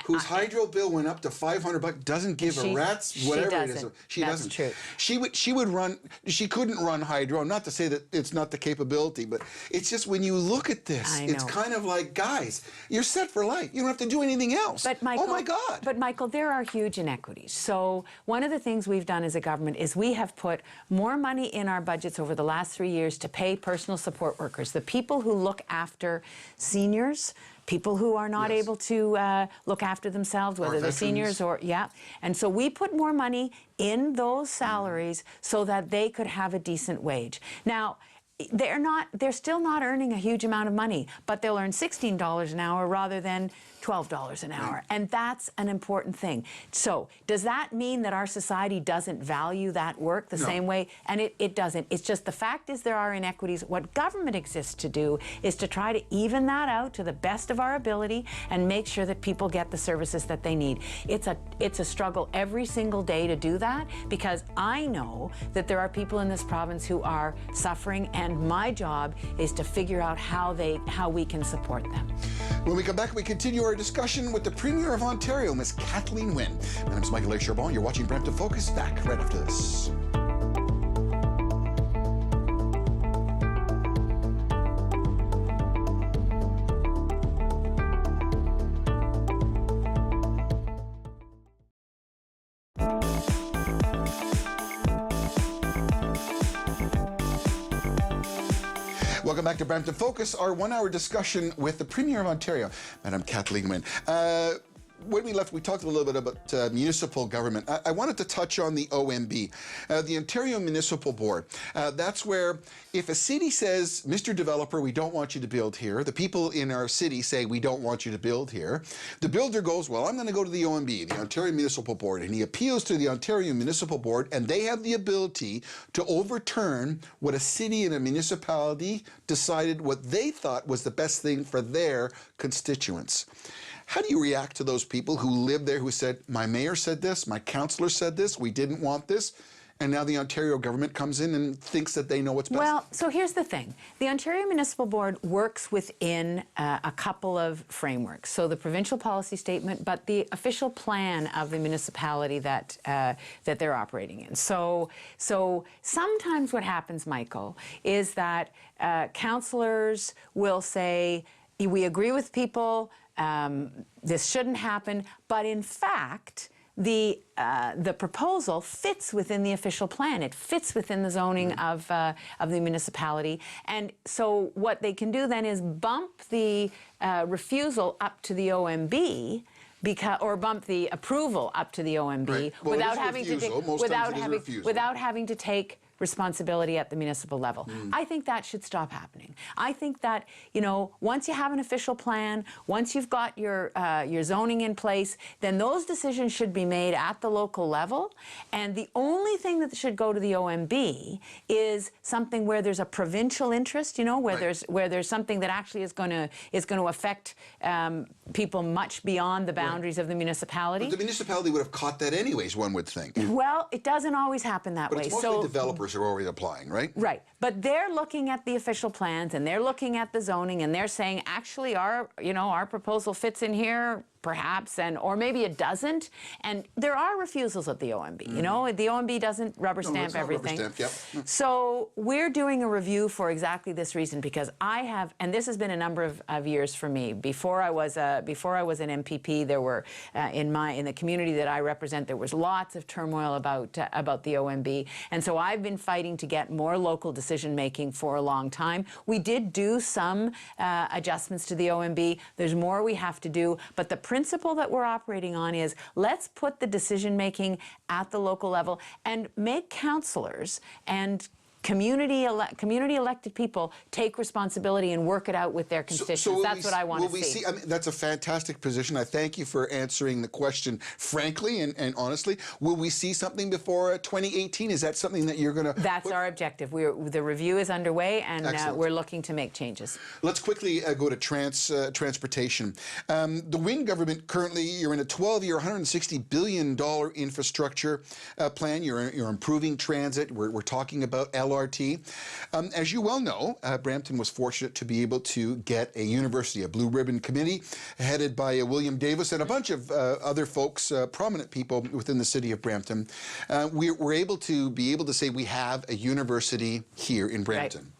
[SPEAKER 1] whose hydro bill went up to $500, doesn't give a rat's whatever it is. She
[SPEAKER 2] That's
[SPEAKER 1] doesn't.
[SPEAKER 2] true.
[SPEAKER 1] She would run. She couldn't run hydro. Not to say that it's not the capability, but it's just when you look at this, it's kind of like, guys, you're set for life. You don't have to do anything else.
[SPEAKER 2] But Michael,
[SPEAKER 1] oh my God.
[SPEAKER 2] But Michael, there are huge inequities. So one of the things we've done as a government is we have put more money in our budgets over the last 3 years to pay personal support workers, the people who look after seniors, people who are not able to look after themselves, whether they're seniors or, And so we put more money in those salaries so that they could have a decent wage. Now, they're still not earning a huge amount of money, but they'll earn $16 an hour rather than $12 an hour. And that's an important thing. So does that mean that our society doesn't value that work the same way? And it doesn't. It's just the fact is there are inequities. What government exists to do is to try to even that out to the best of our ability and make sure that people get the services that they need. It's a struggle every single day to do that, because I know that there are people in this province who are suffering, and my job is to figure out how we can support them.
[SPEAKER 1] When we come back, we continue our discussion with the Premier of Ontario, Ms. Kathleen Wynne. My name is Michael Charbon. You're watching Brampton Focus. Back right after this. Welcome back to Brampton Focus, our one-hour discussion with the Premier of Ontario, Madam Kathleen Wynne. When we left, we talked a little bit about municipal government. I wanted to touch on the OMB, the Ontario Municipal Board. That's where if a city says, Mr. Developer, we don't want you to build here, the people in our city say, we don't want you to build here, the builder goes, well, I'm going to go to the OMB, the Ontario Municipal Board, and he appeals to the Ontario Municipal Board, and they have the ability to overturn what a city and a municipality decided what they thought was the best thing for their constituents. How do you react to those people who live there who said, my mayor said this, my councillor said this, we didn't want this, and now the Ontario government comes in and thinks that they know what's best?
[SPEAKER 2] Well, so here's the thing. The Ontario Municipal Board works within a couple of frameworks. So the provincial policy statement, but the official plan of the municipality that they're operating in. So sometimes what happens, Michael, is that councillors will say, we agree with people, this shouldn't happen, but in fact, the proposal fits within the official plan. It fits within the zoning of the municipality, and so what they can do then is bump the refusal up to the OMB. Or bump the approval up to the OMB without having to take responsibility at the municipal level. I think that should stop happening. I think that, you know, once you have an official plan, once you've got your zoning in place, then those decisions should be made at the local level. And the only thing that should go to the OMB is something where there's a provincial interest, you know, where there's something that actually is going to affect people much beyond the boundaries of the municipality.
[SPEAKER 1] But the municipality would have caught that anyways, one would think.
[SPEAKER 2] Well, it doesn't always happen that way.
[SPEAKER 1] But it's mostly developers are already applying, right?
[SPEAKER 2] Right. But they're looking at the official plans and they're looking at the zoning and they're saying, actually, our proposal fits in here, perhaps, or maybe it doesn't. And there are refusals at the OMB. You know, the OMB doesn't rubber stamp everything.
[SPEAKER 1] Rubber stamp,
[SPEAKER 2] So we're doing a review for exactly this reason, because I have, and this has been a number of years for me. Before I was an MPP, there were in the community that I represent, there was lots of turmoil about the OMB, and so I've been fighting to get more local decision making for a long time. We did do some adjustments to the OMB. There's more we have to do, but the principle that we're operating on is let's put the decision making at the local level and make councillors and community elected people take responsibility and work it out with their constituents. That's what I want to see.
[SPEAKER 1] I mean, that's a fantastic position. I thank you for answering the question frankly and honestly. Will we see something before 2018? Is that something that you're going to...
[SPEAKER 2] That's our objective. The review is underway, and we're looking to make changes.
[SPEAKER 1] Let's quickly go to transportation. The Wynne government currently, you're in a 12-year, $160 billion infrastructure plan. You're improving transit. We're talking about LRT. As you well know, Brampton was fortunate to be able to get a university, a blue ribbon committee headed by William Davis and a bunch of other folks, prominent people within the city of Brampton. We're able to say we have a university here in Brampton.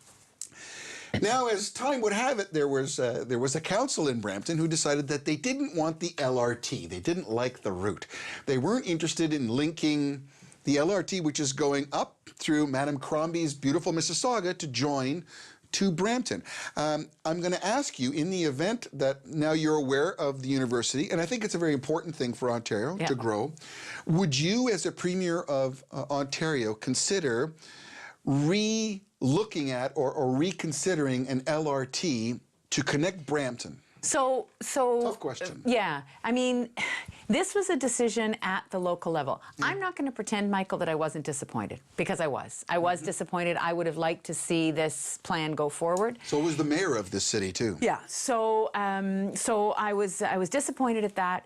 [SPEAKER 1] Right. Now, as time would have it, there was a council in Brampton who decided that they didn't want the LRT. They didn't like the route. They weren't interested in linking the LRT, which is going up through Madame Crombie's beautiful Mississauga, to join to Brampton. I'm going to ask you, in the event that now you're aware of the university, and I think it's a very important thing for Ontario to grow, would you, as a Premier of Ontario, consider re-looking at or reconsidering an LRT to connect Brampton? So tough question.
[SPEAKER 2] Yeah, I mean, this was a decision at the local level. I'm not going to pretend, Michael, that I wasn't disappointed, because I was. I was disappointed. I would have liked to see this plan go forward.
[SPEAKER 1] So was the mayor of this city too.
[SPEAKER 2] Yeah. So I was disappointed at that.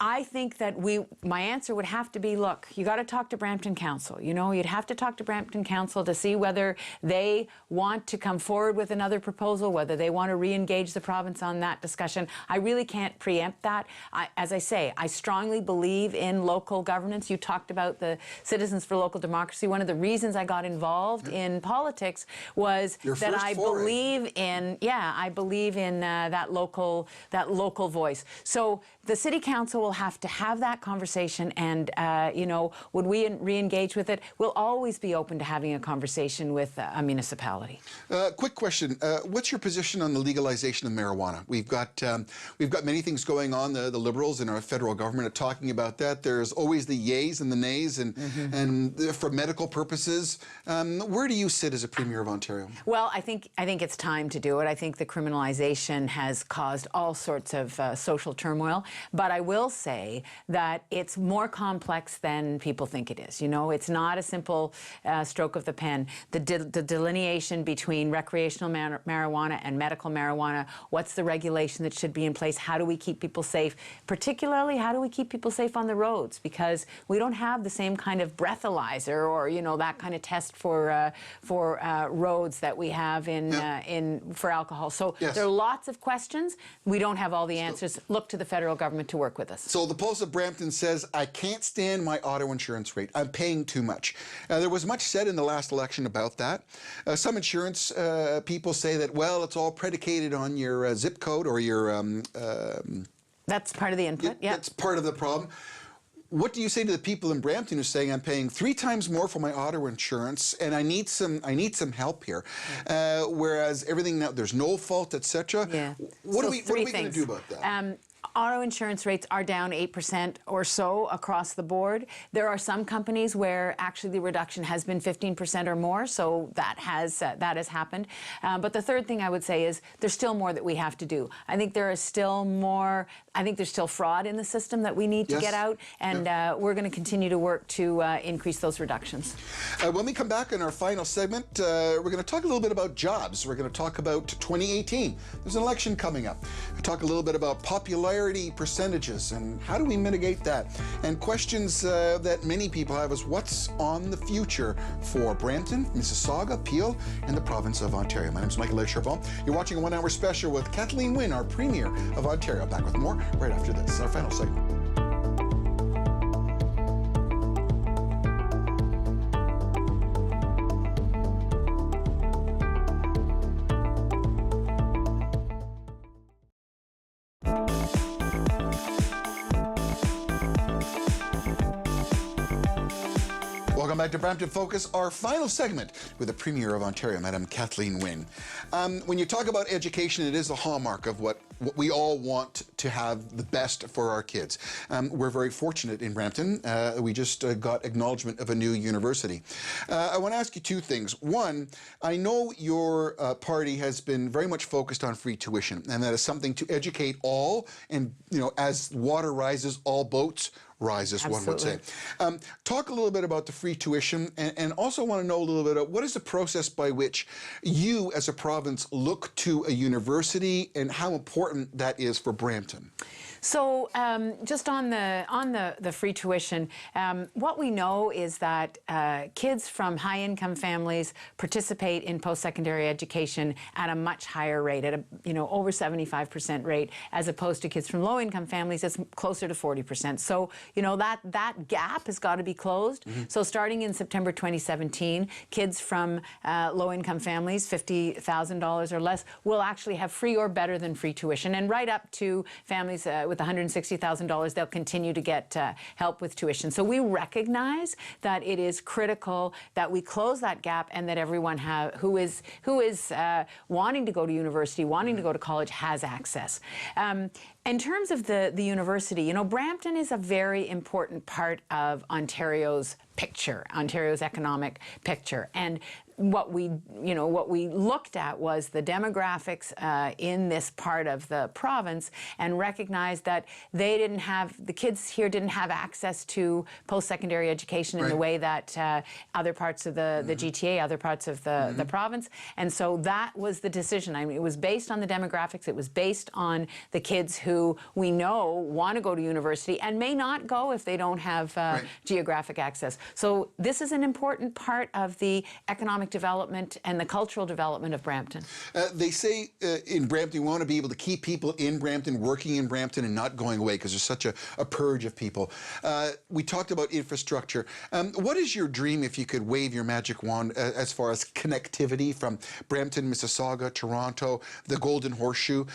[SPEAKER 2] I think that my answer would have to be, look, you got to talk to Brampton Council. You know, you'd have to talk to Brampton Council to see whether they want to come forward with another proposal, whether they want to re-engage the province on that discussion. I really can't preempt that. As I say, I strongly believe in local governance. You talked about the Citizens for Local Democracy. One of the reasons I got involved in politics was that I believe in, that local voice. So the City Council will have to have that conversation, and you know, would we re-engage with it? We'll always be open to having a conversation with a municipality.
[SPEAKER 1] Quick question: what's your position on the legalization of marijuana? We've got many things going on. The Liberals in our federal government are talking about that. There's always the yays and the nays, and for medical purposes. Where do you sit as a Premier of Ontario?
[SPEAKER 2] Well, I think it's time to do it. I think the criminalization has caused all sorts of social turmoil, but I will say that it's more complex than people think it is. You know, it's not a simple stroke of the pen. The delineation between recreational marijuana and medical marijuana, what's the regulation that should be in place? How do we keep people safe? Particularly, how do we keep people safe on the roads? Because we don't have the same kind of breathalyzer or, you know, that kind of test for roads that we have for alcohol. So there are lots of questions. We don't have all the answers. Look to the federal government to work with us.
[SPEAKER 1] So the Pulse of Brampton says, I can't stand my auto insurance rate. I'm paying too much. There was much said in the last election about that. Some insurance people say that, well, it's all predicated on your zip code or your...
[SPEAKER 2] that's part of the input, yeah.
[SPEAKER 1] That's part of the problem. What do you say to the people in Brampton who are saying, I'm paying 3 times more for my auto insurance and I need some help here, whereas everything now, there's no fault, etc.
[SPEAKER 2] Yeah.
[SPEAKER 1] What are we going to do about that?
[SPEAKER 2] Auto insurance rates are down 8% or so across the board. There are some companies where actually the reduction has been 15% or more, so that has happened. But the third thing I would say is there's still more that we have to do. I think there is still more. I think there's still fraud in the system that we need to get out, and we're going to continue to work to increase those reductions.
[SPEAKER 1] When we come back in our final segment, we're going to talk a little bit about jobs. We're going to talk about 2018. There's an election coming up. We'll talk a little bit about popularity percentages and how do we mitigate that, and questions that many people have is what's on the future for Brampton, Mississauga, Peel, and the province of Ontario. My name is Michael Charbon. You're watching a 1-hour special with Kathleen Wynne, our Premier of Ontario. Back with more right after this, our final segment. Welcome back to Brampton Focus, our final segment with the Premier of Ontario, Madame Kathleen Wynne. When you talk about education, it is the hallmark of what we all want to have the best for our kids. We're very fortunate in Brampton. We just got acknowledgement of a new university. I want to ask you two things. One, I know your party has been very much focused on free tuition, and that is something to educate all, and as water rises, all boats rise, as one would say. Talk a little bit about the free tuition, and also want to know a little bit about what is the process by which you as a province look to a university and how important that is for Brampton.
[SPEAKER 2] So just on the free tuition, what we know is that kids from high-income families participate in post-secondary education at a much higher rate, at a over 75% rate, as opposed to kids from low-income families. It's closer to 40%. So that gap has got to be closed. So starting in September 2017, kids from low-income families, $50,000 or less, will actually have free or better than free tuition, and right up to families with $160,000, they'll continue to get help with tuition. So we recognize that it is critical that we close that gap, and that everyone who is wanting to go to university, wanting to go to college, has access. In terms of the university, Brampton is a very important part of Ontario's picture, Ontario's economic picture. And what we looked at was the demographics in this part of the province, and recognized that the kids here didn't have access to post-secondary education in the way that other parts of the GTA, other parts of the province. And so that was the decision. I mean, it was based on the demographics. It was based on the kids who we know want to go to university and may not go if they don't have geographic access. So this is an important part of the economic development and the cultural development of Brampton.
[SPEAKER 1] They say in Brampton, we want to be able to keep people in Brampton, working in Brampton, and not going away, because there's such a purge of people. We talked about infrastructure. What is your dream if you could wave your magic wand as far as connectivity from Brampton, Mississauga, Toronto, the Golden Horseshoe?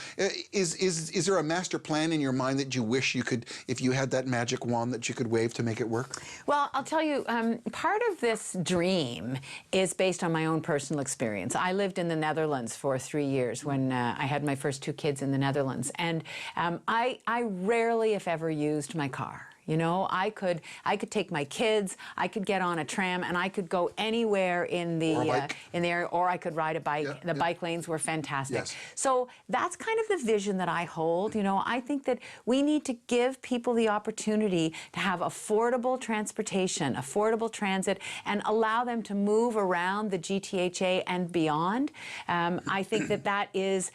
[SPEAKER 1] Is there a master plan in your mind that you wish you could, if you had that magic wand, that you could wave to make it work?
[SPEAKER 2] Well, I'll tell you, part of this dream is based on my own personal experience. I lived in the Netherlands for 3 years when I had my first 2 kids in the Netherlands, and I rarely, if ever, used my car. I could take my kids, I could get on a tram, and I could go anywhere in the area, or I could ride a bike. The bike lanes were fantastic.
[SPEAKER 1] Yes.
[SPEAKER 2] So that's kind of the vision that I hold. I think that we need to give people the opportunity to have affordable transportation, affordable transit, and allow them to move around the GTHA and beyond. I think that is,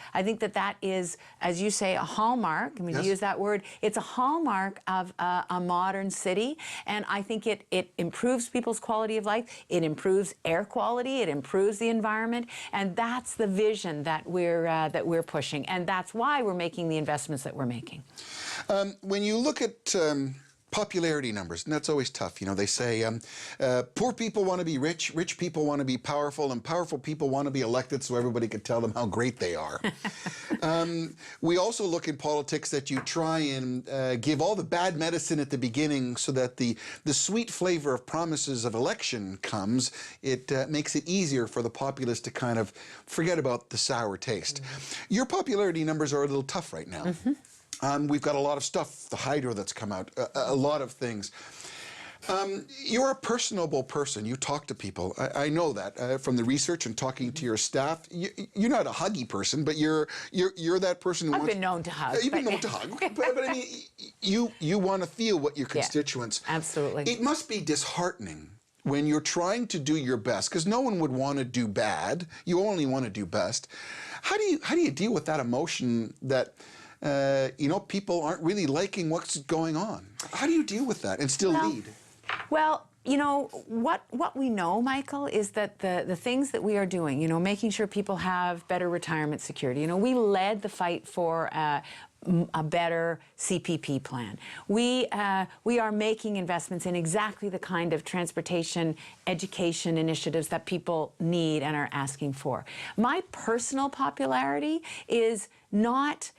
[SPEAKER 2] as you say, a hallmark. I mean, to use that word, it's a hallmark of a modern city, and I think it improves people's quality of life, it improves air quality, it improves the environment, and that's the vision that we're pushing, and that's why we're making the investments that we're making.
[SPEAKER 1] When you look at popularity numbers, and that's always tough. They say poor people want to be rich, rich people want to be powerful, and powerful people want to be elected so everybody could tell them how great they are. We also look in politics that you try and give all the bad medicine at the beginning so that the sweet flavor of promises of election comes. It makes it easier for the populace to kind of forget about the sour taste. Your popularity numbers are a little tough right now. We've got a lot of stuff, the hydro that's come out, a lot of things. You're a personable person. You talk to people. I know that from the research and talking to your staff. You're not a huggy person, but you're that person who
[SPEAKER 2] I've been known to hug.
[SPEAKER 1] You've been known to hug. But I mean, you want to feel what your constituents.
[SPEAKER 2] Yeah, absolutely.
[SPEAKER 1] It must be disheartening when you're trying to do your best, because no one would want to do bad. You only want to do best. How do you deal with that emotion that people aren't really liking what's going on? How do you deal with that and still lead?
[SPEAKER 2] Well, what we know, Michael, is that the things that we are doing, making sure people have better retirement security. We led the fight for a better CPP plan. We are making investments in exactly the kind of transportation, education initiatives that people need and are asking for. My personal popularity is not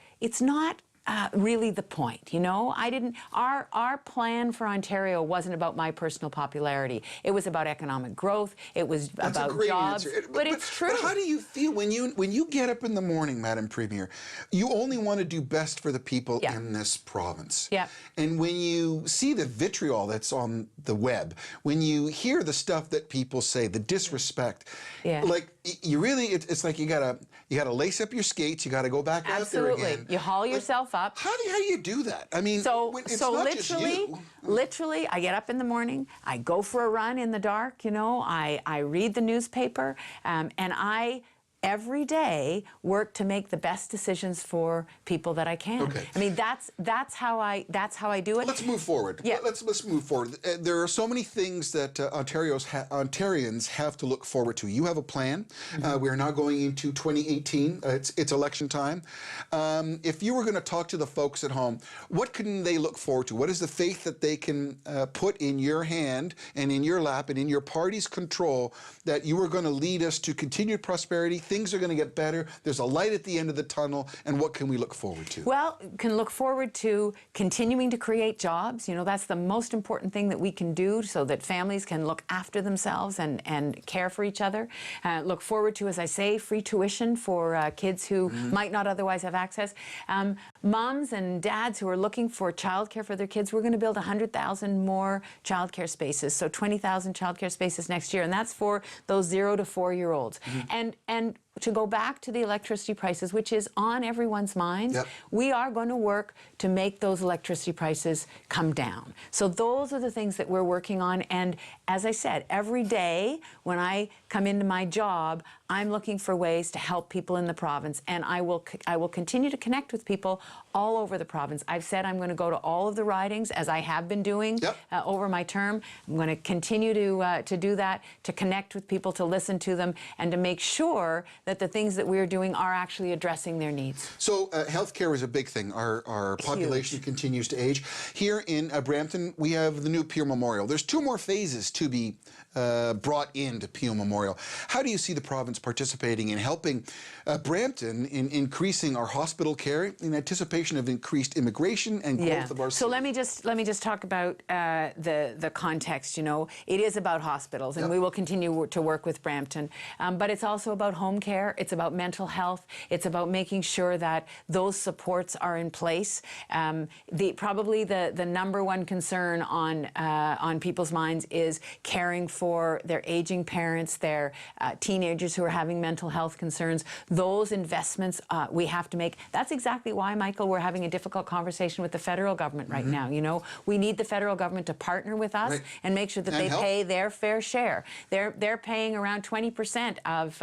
[SPEAKER 2] really the point. You know, I didn't. Our plan for Ontario wasn't about my personal popularity. It was about economic growth. It was
[SPEAKER 1] That's
[SPEAKER 2] about
[SPEAKER 1] a great
[SPEAKER 2] jobs.
[SPEAKER 1] answer.
[SPEAKER 2] But it's true.
[SPEAKER 1] But how do you feel when you get up in the morning, Madam Premier? You only want to do best for the people in this province.
[SPEAKER 2] Yeah.
[SPEAKER 1] And when you see the vitriol that's on the web, when you hear the stuff that people say, the disrespect, like you really, it's like you gotta lace up your skates. You gotta go back out there again.
[SPEAKER 2] You haul yourself up.
[SPEAKER 1] How do you do that? I mean, it's not
[SPEAKER 2] literally,
[SPEAKER 1] just you.
[SPEAKER 2] literally, I get up in the morning, I go for a run in the dark, you know, I read the newspaper, and I every day work to make the best decisions for people that I can.
[SPEAKER 1] Okay.
[SPEAKER 2] I mean, that's how I do it.
[SPEAKER 1] Let's move forward.
[SPEAKER 2] Yeah.
[SPEAKER 1] Let's move forward. There are so many things that Ontarians have to look forward to. You have a plan. We are now going into 2018. It's election time. If you were going to talk to the folks at home, what can they look forward to? What is the faith that they can put in your hand and in your lap and in your party's control that you are going to lead us to continued prosperity? Things are going to get better. There's a light at the end of the tunnel, and what can we look forward to?
[SPEAKER 2] Well, can look forward to continuing to create jobs. You know, that's the most important thing that we can do so that families can look after themselves and care for each other. Look forward to, as I say, free tuition for kids who might not otherwise have access. Moms and dads who are looking for childcare for their kids, we're going to build 100,000 more childcare spaces, so 20,000 childcare spaces next year, and that's for those 0 to 4-year-olds. And to go back to the electricity prices, which is on everyone's minds, we are going to work to make those electricity prices come down. So those are the things that we're working on. And as I said, every day when I come into my job, I'm looking for ways to help people in the province, and I will continue to connect with people all over the province. I've said I'm going to go to all of the ridings, as I have been doing over my term. I'm going to continue to do that, to connect with people, to listen to them, and to make sure that the things that we're doing are actually addressing their needs.
[SPEAKER 1] So healthcare is a big thing. Our population continues to age. Here in Brampton, we have the new Peel Memorial. There's 2 more phases to be brought into Peel Memorial. How do you see the province participating in helping Brampton in increasing our hospital care in anticipation of increased immigration and growth of our city?
[SPEAKER 2] So let me just talk about the context. You know, it is about hospitals, and we will continue to work with Brampton, but it's also about home care. It's about mental health. It's about making sure that those supports are in place. Probably the #1 concern on people's minds is caring for their aging parents, their teenagers who are having mental health concerns. Those investments we have to make. That's exactly why, Michael, we're having a difficult conversation with the federal government right now. You know, we need the federal government to partner with us and make sure that they pay their fair share. They're paying around 20% of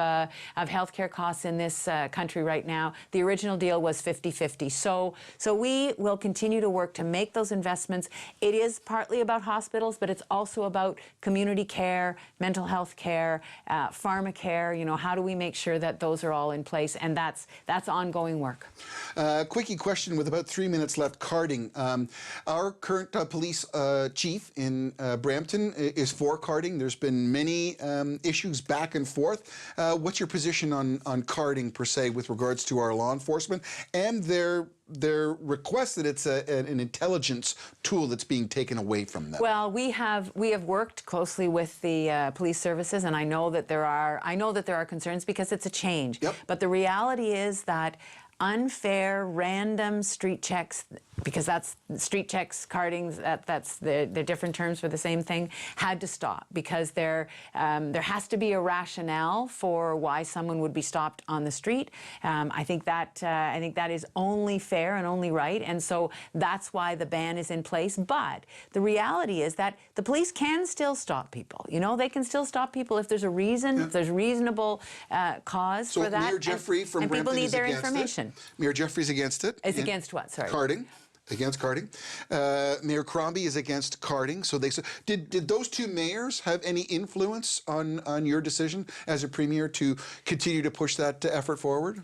[SPEAKER 2] healthcare costs in this country right now. The original deal was 50-50. So we will continue to work to make those investments. It is partly about hospitals, but it's also about community care, mental health care, pharmacare. You know, how do we make sure that those are all in place? And that's ongoing work.
[SPEAKER 1] Quickie question with about 3 minutes left. Carding. Our current police chief in Brampton is for carding. There's been many issues back and forth. What's your position on carding per se with regards to our law enforcement and their request that it's an intelligence tool that's being taken away from them?
[SPEAKER 2] Well, we have worked closely with the police services, and I know that there are concerns because it's a change. But the reality is that unfair, random street checks, because that's street checks, cardings, that's the different terms for the same thing, had to stop because there has to be a rationale for why someone would be stopped on the street. I think that is only fair and only right, and so that's why the ban is in place. But the reality is that the police can still stop people. You know, they can still stop people if there's a reason, if there's reasonable cause for that.
[SPEAKER 1] Mayor Jeffrey from
[SPEAKER 2] and people
[SPEAKER 1] Brampton
[SPEAKER 2] need
[SPEAKER 1] is
[SPEAKER 2] their
[SPEAKER 1] against
[SPEAKER 2] information.
[SPEAKER 1] It. Mayor Jeffrey's against it.
[SPEAKER 2] It's against what? Sorry.
[SPEAKER 1] Carding. Against carding. Mayor Crombie is against carding. So did those 2 mayors have any influence on your decision as a premier to continue to push that effort forward?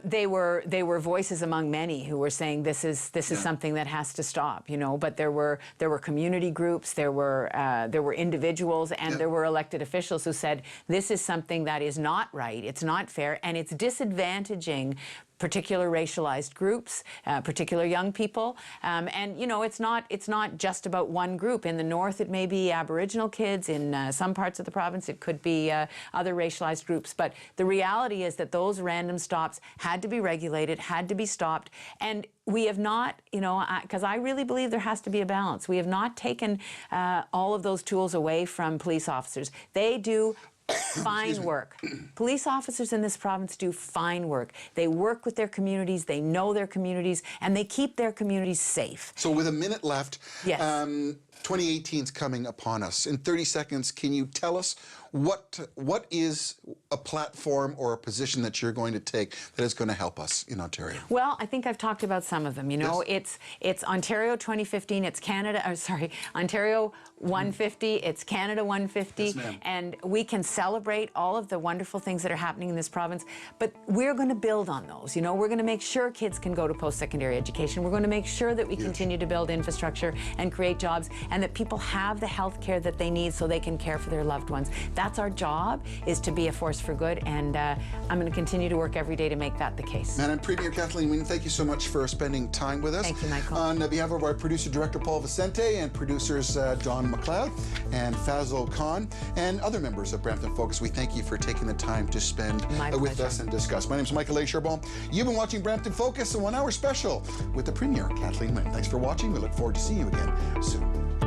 [SPEAKER 2] They were voices among many who were saying this is something that has to stop, you know. But there were community groups, there were individuals, and there were elected officials who said this is something that is not right, it's not fair, and it's disadvantaging particular racialized groups, particular young people. And, you know, it's not just about one group. In the north, it may be Aboriginal kids. In some parts of the province, it could be other racialized groups. But the reality is that those random stops had to be regulated, had to be stopped. And we have not, you know, because I really believe there has to be a balance. We have not taken all of those tools away from police officers. They do fine work. Police officers in this province do fine work. They work with their communities, they know their communities, and they keep their communities safe.
[SPEAKER 1] So with a minute left,
[SPEAKER 2] yes.
[SPEAKER 1] 2018 is coming upon us. In 30 seconds, can you tell us what is a platform or a position that you're going to take that is going to help us in Ontario?
[SPEAKER 2] Well, I think I've talked about some of them. You know,
[SPEAKER 1] yes.
[SPEAKER 2] it's Ontario 2015, it's Canada, Ontario 150, it's Canada 150,
[SPEAKER 1] yes,
[SPEAKER 2] and we can celebrate all of the wonderful things that are happening in this province, but we're going to build on those. You know, we're going to make sure kids can go to post-secondary education. We're going to make sure that we continue to build infrastructure and create jobs, and that people have the health care that they need so they can care for their loved ones. That's our job, is to be a force for good, and I'm going to continue to work every day to make that the case.
[SPEAKER 1] Madam Premier Kathleen Wynne, thank you so much for spending time with us.
[SPEAKER 2] Thank you, Michael.
[SPEAKER 1] On behalf of our producer-director Paul Vicente and producers John McLeod and Fazil Khan and other members of Brampton Focus, we thank you for taking the time to spend with us and discuss. My name is Michael A. Charbon. You've been watching Brampton Focus, a 1-hour special with the Premier Kathleen Wynne. Thanks for watching. We look forward to seeing you again soon.